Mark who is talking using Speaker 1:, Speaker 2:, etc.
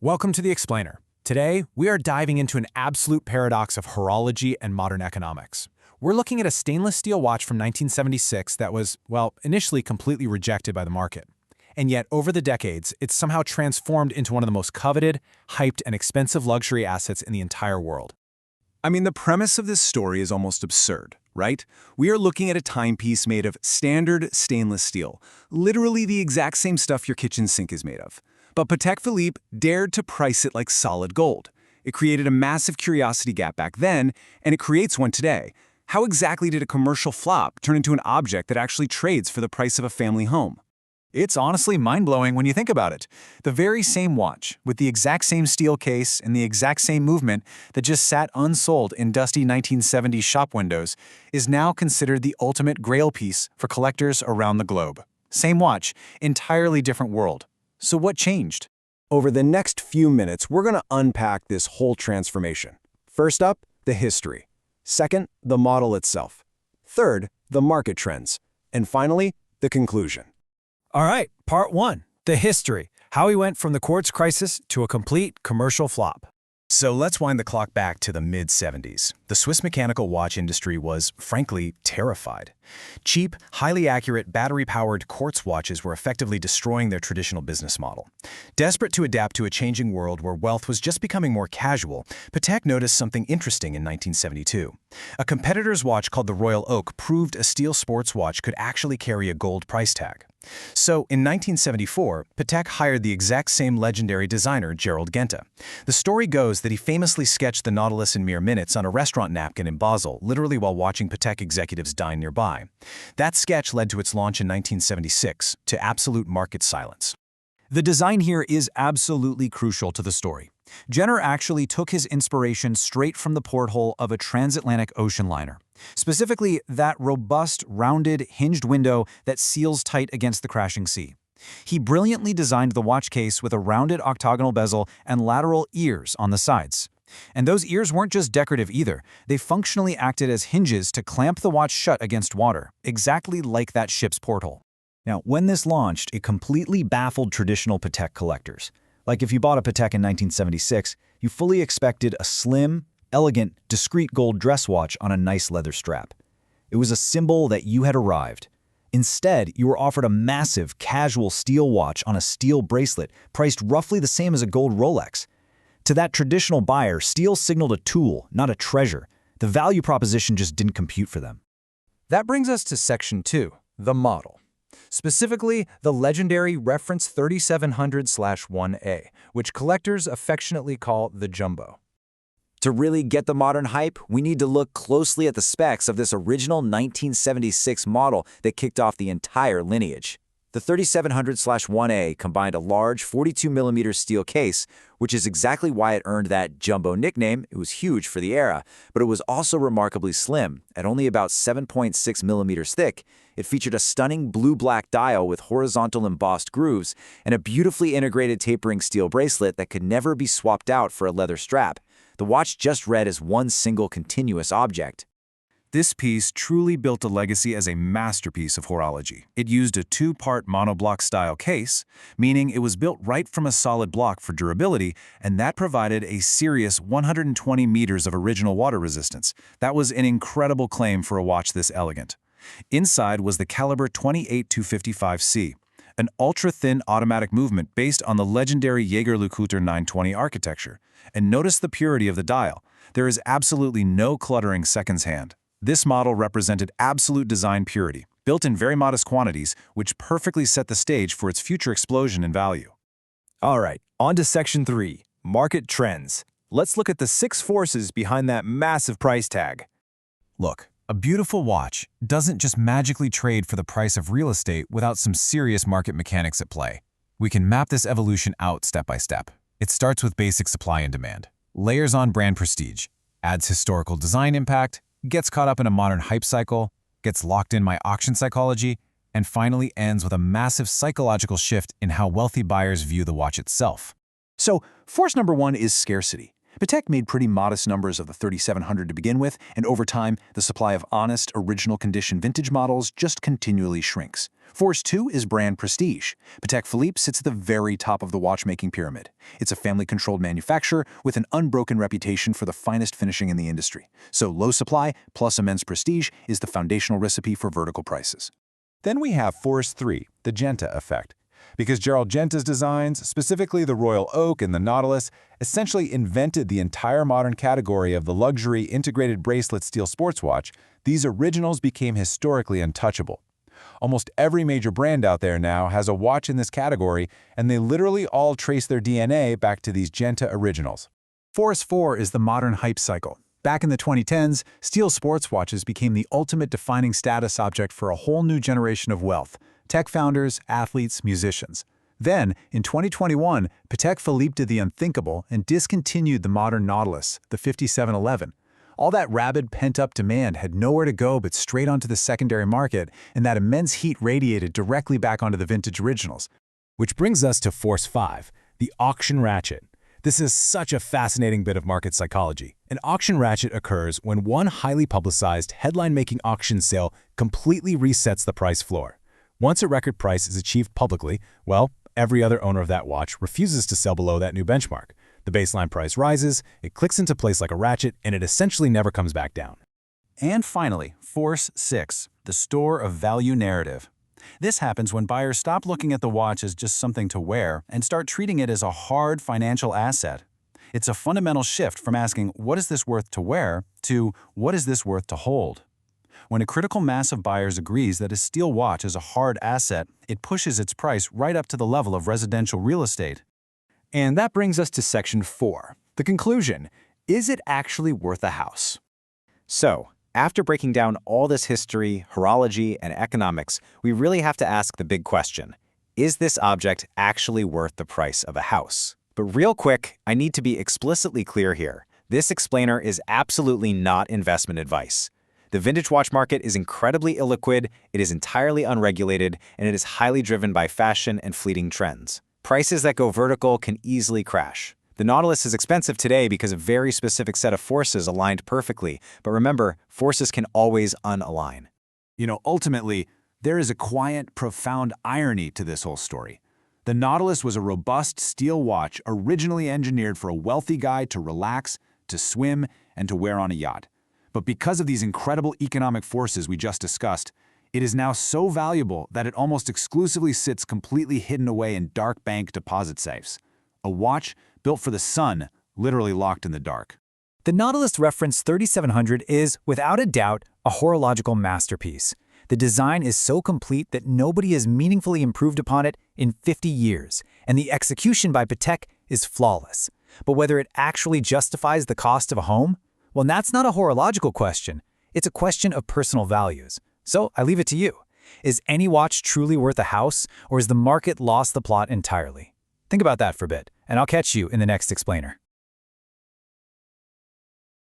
Speaker 1: Welcome to The Explainer. Today, we are diving into an absolute paradox of horology and modern economics. We're looking at a stainless steel watch from 1976 that was, well, initially completely rejected by the market. And yet, over the decades, it's somehow transformed into one of the most coveted, hyped, and expensive luxury assets in the entire world.
Speaker 2: I mean, the premise of this story is almost absurd, right? We are looking at a timepiece made of standard stainless steel, literally the exact same stuff your kitchen sink is made of. But Patek Philippe dared to price it like solid gold. It created a massive curiosity gap back then, and it creates one today. How exactly did a commercial flop turn into an object that actually trades for the price of a family home?
Speaker 3: It's honestly mind-blowing when you think about it. The very same watch, with the exact same steel case and the exact same movement that just sat unsold in dusty 1970s shop windows, is now considered the ultimate grail piece for collectors around the globe. Same watch, entirely different world. So what changed?
Speaker 2: Over the next few minutes, we're going to unpack this whole transformation. First up, the history. Second, the model itself. Third, the market trends. And finally, the conclusion.
Speaker 1: All right, part one, the history. How we went from the quartz crisis to a complete commercial flop.
Speaker 3: So let's wind the clock back to the mid-70s. The Swiss mechanical watch industry was, frankly, terrified. Cheap, highly accurate, battery-powered quartz watches were effectively destroying their traditional business model. Desperate to adapt to a changing world where wealth was just becoming more casual, Patek noticed something interesting in 1972. A competitor's watch called the Royal Oak proved a steel sports watch could actually carry a gold price tag. So, in 1974, Patek hired the exact same legendary designer, Gerald Genta. The story goes that he famously sketched the Nautilus in mere minutes on a restaurant napkin in Basel, literally while watching Patek executives dine nearby. That sketch led to its launch in 1976, to absolute market silence.
Speaker 1: The design here is absolutely crucial to the story. Jenner actually took his inspiration straight from the porthole of a transatlantic ocean liner. Specifically, that robust, rounded, hinged window that seals tight against the crashing sea. He brilliantly designed the watch case with a rounded octagonal bezel and lateral ears on the sides. And those ears weren't just decorative either. They functionally acted as hinges to clamp the watch shut against water, exactly like that ship's porthole.
Speaker 3: Now, when this launched, it completely baffled traditional Patek collectors. Like if you bought a Patek in 1976, you fully expected a slim, elegant, discreet gold dress watch on a nice leather strap. It was a symbol that you had arrived. Instead, you were offered a massive, casual steel watch on a steel bracelet priced roughly the same as a gold Rolex. To that traditional buyer, steel signaled a tool, not a treasure. The value proposition just didn't compute for them.
Speaker 1: That brings us to Section 2, the model. Specifically, the legendary reference 3700/1A, which collectors affectionately call the Jumbo.
Speaker 4: To really get the modern hype, we need to look closely at the specs of this original 1976 model that kicked off the entire lineage. The 3700/1A combined a large 42mm steel case, which is exactly why it earned that Jumbo nickname. It was huge for the era, but it was also remarkably slim, at only about 7.6mm thick. It featured a stunning blue-black dial with horizontal embossed grooves and a beautifully integrated tapering steel bracelet that could never be swapped out for a leather strap. The watch just read as one single continuous object.
Speaker 2: This piece truly built a legacy as a masterpiece of horology. It used a two-part monoblock-style case, meaning it was built right from a solid block for durability, and that provided a serious 120 meters of original water resistance. That was an incredible claim for a watch this elegant. Inside was the calibre 28255C, an ultra-thin automatic movement based on the legendary Jaeger-LeCoultre 920 architecture. And notice the purity of the dial. There is absolutely no cluttering seconds hand. This model represented absolute design purity, built in very modest quantities, which perfectly set the stage for its future explosion in value.
Speaker 1: All right, on to Section 3, market trends. Let's look at the 6 forces behind that massive price tag.
Speaker 3: Look, a beautiful watch doesn't just magically trade for the price of real estate without some serious market mechanics at play. We can map this evolution out step by step. It starts with basic supply and demand, layers on brand prestige, adds historical design impact, gets caught up in a modern hype cycle, gets locked in by auction psychology, and finally ends with a massive psychological shift in how wealthy buyers view the watch itself.
Speaker 2: So, force number 1 is scarcity. Patek made pretty modest numbers of the 3700 to begin with, and over time, the supply of honest, original condition vintage models just continually shrinks. Force 2 is brand prestige. Patek Philippe sits at the very top of the watchmaking pyramid. It's a family-controlled manufacturer with an unbroken reputation for the finest finishing in the industry. So low supply plus immense prestige is the foundational recipe for vertical prices.
Speaker 5: Then we have Force 3, the Genta effect. Because Gerald Genta's designs, specifically the Royal Oak and the Nautilus, essentially invented the entire modern category of the luxury integrated bracelet steel sports watch, these originals became historically untouchable. Almost every major brand out there now has a watch in this category, and they literally all trace their DNA back to these Genta originals.
Speaker 1: Force 4 is the modern hype cycle. Back in the 2010s, steel sports watches became the ultimate defining status object for a whole new generation of wealth: tech founders, athletes, musicians. Then, in 2021, Patek Philippe did the unthinkable and discontinued the modern Nautilus, the 5711. All that rabid pent-up demand had nowhere to go but straight onto the secondary market, and that immense heat radiated directly back onto the vintage originals.
Speaker 3: Which brings us to Force 5, the auction ratchet. This is such a fascinating bit of market psychology. An auction ratchet occurs when one highly publicized, headline-making auction sale completely resets the price floor. Once a record price is achieved publicly, well, every other owner of that watch refuses to sell below that new benchmark. The baseline price rises, it clicks into place like a ratchet, and it essentially never comes back down.
Speaker 2: And finally, Force 6, the store of value narrative. This happens when buyers stop looking at the watch as just something to wear and start treating it as a hard financial asset. It's a fundamental shift from asking, what is this worth to wear, to what is this worth to hold? When a critical mass of buyers agrees that a steel watch is a hard asset, it pushes its price right up to the level of residential real estate.
Speaker 1: And that brings us to Section 4, the conclusion. Is it actually worth a house?
Speaker 4: So, after breaking down all this history, horology, and economics, we really have to ask the big question: is this object actually worth the price of a house? But real quick, I need to be explicitly clear here. This explainer is absolutely not investment advice. The vintage watch market is incredibly illiquid, it is entirely unregulated, and it is highly driven by fashion and fleeting trends. Prices that go vertical can easily crash. The Nautilus is expensive today because a very specific set of forces aligned perfectly, but remember, forces can always unalign.
Speaker 2: Ultimately, there is a quiet, profound irony to this whole story. The Nautilus was a robust steel watch originally engineered for a wealthy guy to relax, to swim, and to wear on a yacht. But because of these incredible economic forces we just discussed, it is now so valuable that it almost exclusively sits completely hidden away in dark bank deposit safes. A watch built for the sun, literally locked in the dark.
Speaker 1: The Nautilus Reference 3700 is, without a doubt, a horological masterpiece. The design is so complete that nobody has meaningfully improved upon it in 50 years, and the execution by Patek is flawless. But whether it actually justifies the cost of a home? Well, that's not a horological question. It's a question of personal values. So I leave it to you. Is any watch truly worth a house, or has the market lost the plot entirely? Think about that for a bit, and I'll catch you in the next explainer.